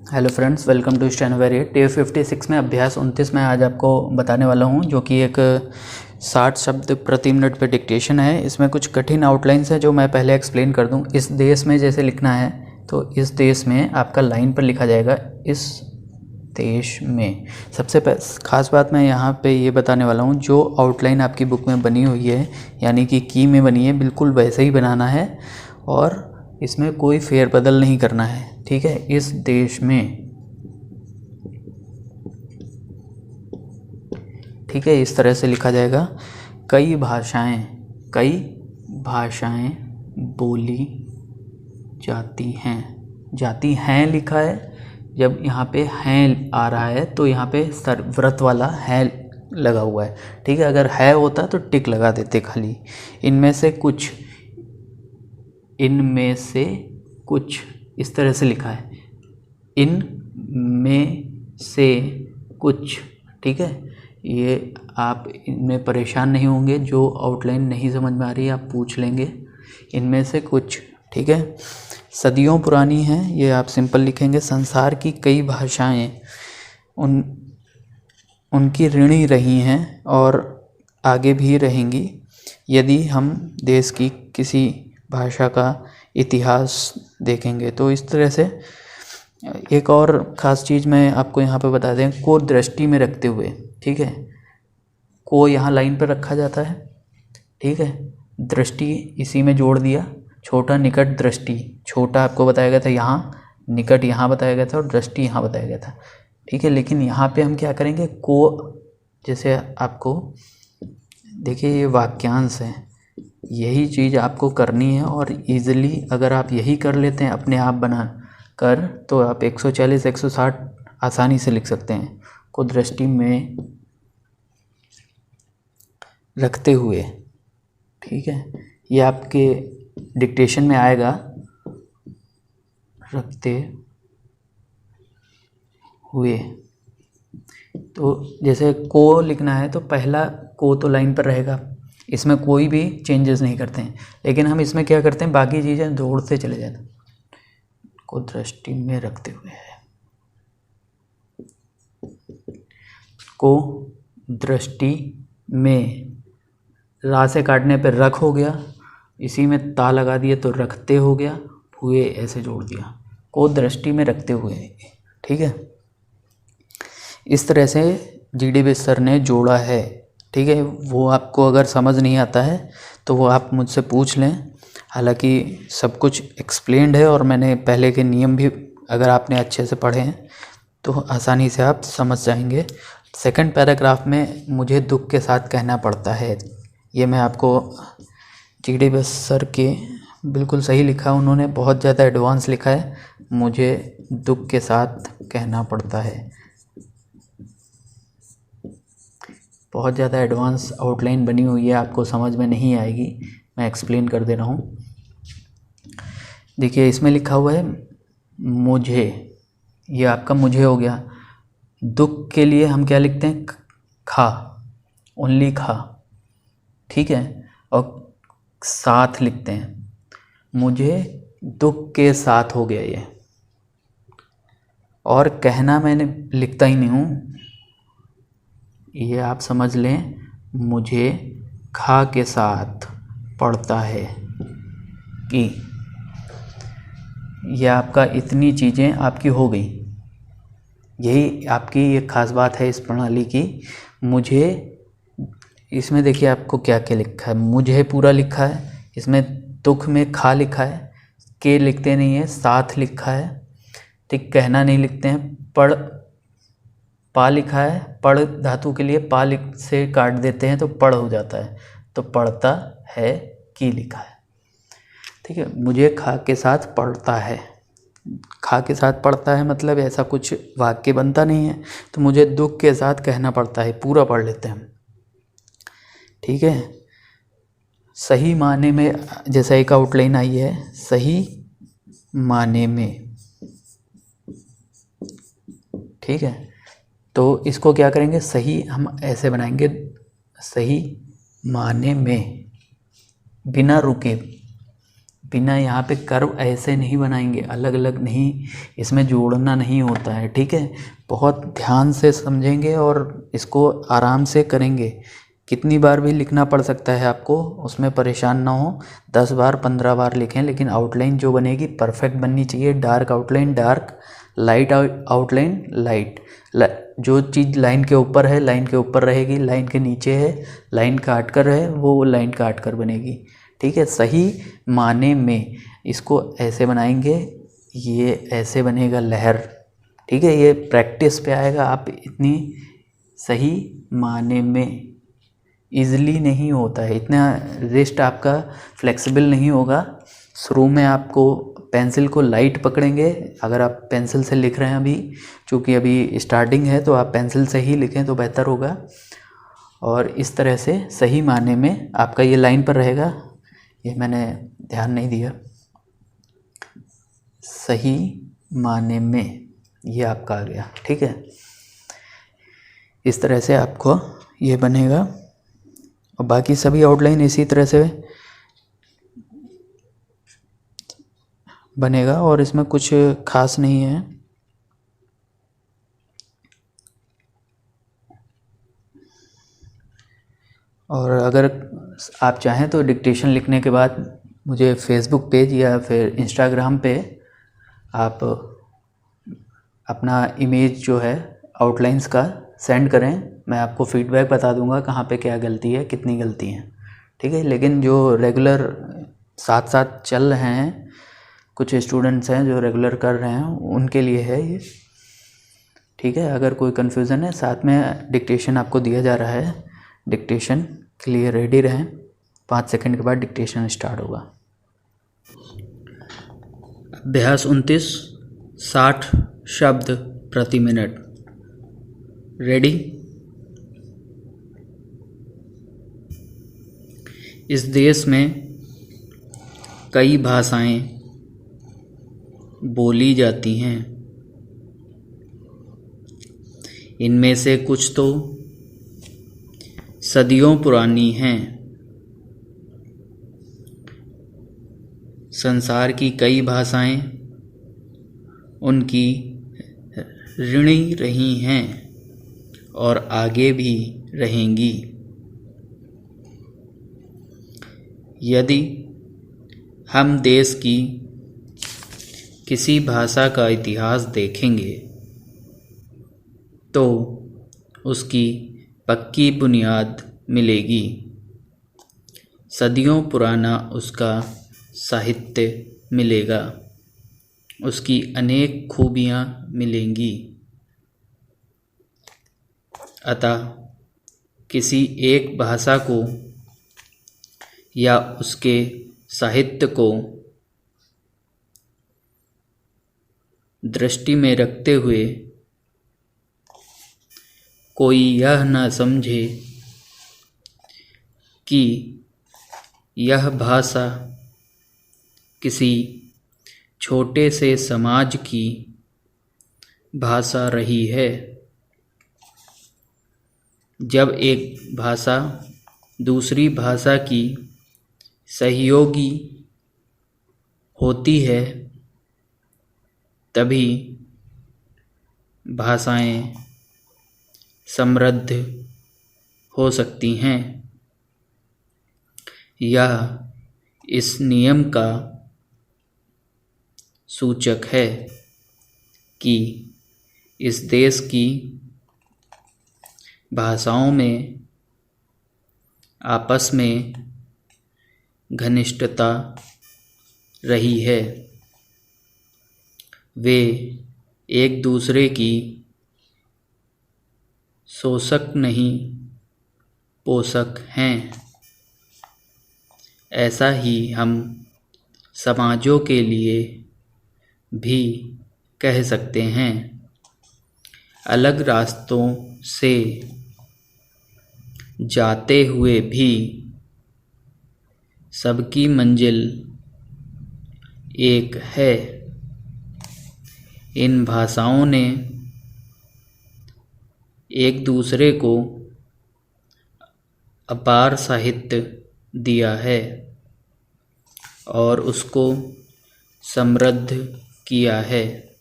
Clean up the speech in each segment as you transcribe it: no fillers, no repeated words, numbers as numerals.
Hello friends, welcome to स्टेनोवेरी टे 56 में अभ्यास 29 में आज आपको बताने वाला हूं, जो कि एक 60 शब्द प्रति मिनट पे डिक्टेशन है। इसमें कुछ कठिन आउटलाइंस है जो मैं पहले एक्सप्लेन कर दूं। इस देश में जैसे लिखना है तो इस देश में आपका लाइन पर लिखा जाएगा इस देश में। सबसे खास बात मैं यहाँ पे ये बताने वाला हूँ, जो आउटलाइन आपकी बुक में बनी हुई है यानी कि की में बनी है, बिल्कुल वैसे ही बनाना है और इसमें कोई फेरबदल नहीं करना है। ठीक है, इस देश में, ठीक है, इस तरह से लिखा जाएगा। कई भाषाएं बोली जाती हैं लिखा है। जब यहाँ पे हैं आ रहा है तो यहाँ पे व्रत वाला है लगा हुआ है। ठीक है, अगर है होता तो टिक लगा देते खाली। इनमें से कुछ इस तरह से लिखा है, इनमें से कुछ। ठीक है, ये आप इनमें परेशान नहीं होंगे। जो आउटलाइन नहीं समझ में आ रही है आप पूछ लेंगे। इनमें से कुछ, ठीक है, सदियों पुरानी हैं, ये आप सिंपल लिखेंगे। संसार की कई भाषाएं उनकी ऋणी रही हैं और आगे भी रहेंगी। यदि हम देश की किसी भाषा का इतिहास देखेंगे तो इस तरह से। एक और ख़ास चीज़ मैं आपको यहाँ पे बता दें, को दृष्टि में रखते हुए। ठीक है, को यहाँ लाइन पर रखा जाता है। ठीक है, दृष्टि इसी में जोड़ दिया। छोटा निकट दृष्टि, छोटा आपको बताया गया था यहाँ, निकट यहाँ बताया गया था और दृष्टि यहाँ बताया गया था। ठीक है, लेकिन यहाँ पे हम क्या करेंगे, को, जैसे आपको देखिए ये वाक्यांश है, यही चीज़ आपको करनी है और इजीली अगर आप यही कर लेते हैं अपने आप बना कर, तो आप 140 160 आसानी से लिख सकते हैं। को दृष्टि में रखते हुए, ठीक है, ये आपके डिक्टेशन में आएगा, रखते हुए। तो जैसे को लिखना है तो पहला को तो लाइन पर रहेगा, इसमें कोई भी चेंजेस नहीं करते हैं। लेकिन हम इसमें क्या करते हैं, बाकी चीज़ें जोड़ते चले जाते हैं। को दृष्टि में रखते हुए है, को दृष्टि में, रा से काटने पर रख हो गया, इसी में ता लगा दिए तो रखते हो गया, हुए ऐसे जोड़ दिया, को दृष्टि में रखते हुए। ठीक है, इस तरह से जीडी बेस्तर ने जोड़ा है। ठीक है, वो आपको अगर समझ नहीं आता है तो वो आप मुझसे पूछ लें। हालांकि सब कुछ एक्सप्लेन्ड है और मैंने पहले के नियम भी अगर आपने अच्छे से पढ़े हैं तो आसानी से आप समझ जाएंगे। सेकंड पैराग्राफ में मुझे दुख के साथ कहना पड़ता है, ये मैं आपको जीडी बेस्तर के बिल्कुल सही लिखा, उन्होंने बहुत ज़्यादा एडवांस लिखा है। मुझे दुख के साथ कहना पड़ता है, बहुत ज़्यादा एडवांस आउटलाइन बनी हुई है, आपको समझ में नहीं आएगी, मैं एक्सप्लेन कर दे रहा हूँ। देखिए इसमें लिखा हुआ है मुझे, ये आपका मुझे हो गया। दुख के लिए हम क्या लिखते हैं, खा, ओनली खा। ठीक है, और साथ लिखते हैं, मुझे दुख के साथ हो गया ये। और कहना मैंने लिखता ही नहीं हूँ, ये आप समझ लें, मुझे खा के साथ पड़ता है कि। यह आपका इतनी चीज़ें आपकी हो गई, यही आपकी एक ख़ास बात है इस प्रणाली की। मुझे, इसमें देखिए आपको क्या क्या लिखा है, मुझे पूरा लिखा है, इसमें दुख में खा लिखा है, के लिखते नहीं है, साथ लिखा है। ठीक, कहना नहीं लिखते हैं, पढ़, पा लिखा है, पढ़ धातु के लिए पा लिख से काट देते हैं तो पढ़ हो जाता है, तो पढ़ता है की लिखा है। ठीक है, मुझे खा के साथ पढ़ता है, खा के साथ पढ़ता है मतलब ऐसा कुछ वाक्य बनता नहीं है, तो मुझे दुख के साथ कहना पड़ता है, पूरा पढ़ लेते हैं। ठीक है, सही माने में, जैसा एक आउटलाइन आई है, सही माने में। ठीक है, तो इसको क्या करेंगे, सही हम ऐसे बनाएंगे, सही माने में, बिना रुके, बिना यहाँ पे कर्व ऐसे नहीं बनाएंगे, अलग अलग नहीं, इसमें जोड़ना नहीं होता है, ठीक है। बहुत ध्यान से समझेंगे और इसको आराम से करेंगे। कितनी बार भी लिखना पड़ सकता है आपको, उसमें परेशान ना हो। 10 बार 15 बार लिखें, लेकिन आउटलाइन जो बनेगी परफेक्ट बननी चाहिए। Dark outline dark, light outline light. जो चीज़ लाइन के ऊपर है लाइन के ऊपर रहेगी, लाइन के नीचे है लाइन काट कर है वो लाइन काट कर बनेगी, ठीक है। सही माने में इसको ऐसे बनाएंगे, ये ऐसे बनेगा लहर, ठीक है। ये प्रैक्टिस पे आएगा। आप इतनी सही माने में ईज़िली नहीं होता है, इतना रिस्ट आपका फ्लेक्सिबल नहीं होगा। शुरू में आपको पेंसिल को लाइट पकड़ेंगे। अगर आप पेंसिल से लिख रहे हैं अभी, चूँकि अभी स्टार्टिंग है, तो आप पेंसिल से ही लिखें तो बेहतर होगा। और इस तरह से सही माने में आपका ये लाइन पर रहेगा। ये मैंने ध्यान नहीं दिया। सही माने में ये आपका आ गया, ठीक है। इस तरह से आपको ये बनेगा और बाकी सभी आउटलाइन इसी तरह से बनेगा और इसमें कुछ खास नहीं है। और अगर आप चाहें तो डिक्टेशन लिखने के बाद मुझे फेसबुक पेज या फिर इंस्टाग्राम पे आप अपना इमेज जो है आउटलाइंस का सेंड करें। मैं आपको फीडबैक बता दूंगा कहाँ पे क्या गलती है, कितनी गलती है, ठीक है। लेकिन जो रेगुलर साथ साथ चल रहे हैं, कुछ स्टूडेंट्स हैं जो रेगुलर कर रहे हैं, उनके लिए है ये, ठीक है। अगर कोई कन्फ्यूज़न है, साथ में डिक्टेशन आपको दिया जा रहा है, डिक्टेशन के लिए रेडी रहें। 5 सेकंड के बाद डिक्टेशन स्टार्ट होगा। अभ्यास 29, 60 शब्द प्रति मिनट। रेडी। इस देश में कई भाषाएं बोली जाती हैं। इनमें से कुछ तो सदियों पुरानी हैं। संसार की कई भाषाएं उनकी ऋणी रही हैं और आगे भी रहेंगी। यदि हम देश की किसी भाषा का इतिहास देखेंगे तो उसकी पक्की बुनियाद मिलेगी। सदियों पुराना उसका साहित्य मिलेगा, उसकी अनेक खूबियाँ मिलेंगी। अतः किसी एक भाषा को या उसके साहित्य को दृष्टि में रखते हुए कोई यह न समझे कि यह भाषा किसी छोटे से समाज की भाषा रही है। जब एक भाषा दूसरी भाषा की सहयोगी होती है तभी भाषाएं समृद्ध हो सकती हैं। यह इस नियम का सूचक है कि इस देश की भाषाओं में आपस में घनिष्ठता रही है। वे एक दूसरे की शोषक नहीं, पोषक हैं। ऐसा ही हम समाजों के लिए भी कह सकते हैं। अलग रास्तों से जाते हुए भी सबकी मंजिल एक है। इन भाषाओं ने एक दूसरे को अपार साहित्य दिया है और उसको समृद्ध किया है।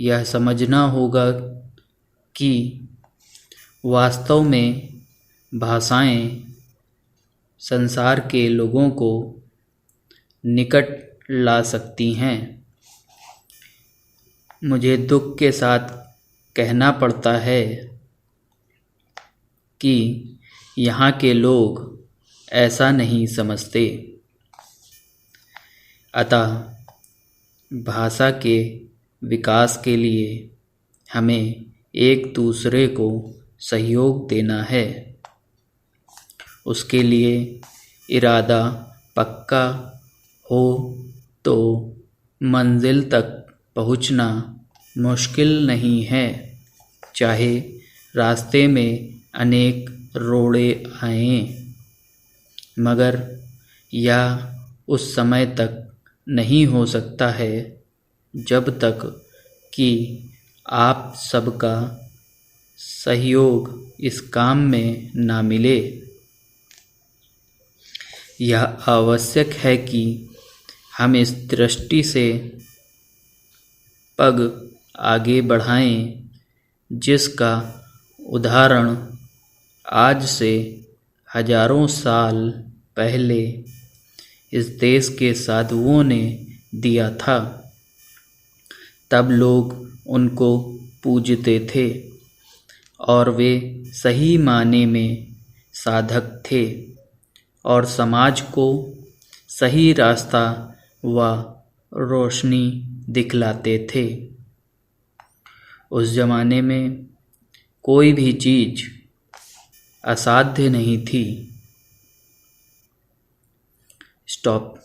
यह समझना होगा कि वास्तव में भाषाएं संसार के लोगों को निकट ला सकती हैं। मुझे दुख के साथ कहना पड़ता है कि यहाँ के लोग ऐसा नहीं समझते। अतः भाषा के विकास के लिए हमें एक दूसरे को सहयोग देना है। उसके लिए इरादा पक्का हो तो मंजिल तक पहुंचना मुश्किल नहीं है, चाहे रास्ते में अनेक रोड़े आएं। मगर यह उस समय तक नहीं हो सकता है जब तक कि आप सबका सहयोग इस काम में ना मिले। यह आवश्यक है कि हम इस दृष्टि से पग आगे बढ़ाएं जिसका उदाहरण आज से हजारों साल पहले इस देश के साधुओं ने दिया था। तब लोग उनको पूजते थे और वे सही माने में साधक थे और समाज को सही रास्ता व रोशनी दिखलाते थे। उस जमाने में कोई भी चीज़ असाध्य नहीं थी। स्टॉप।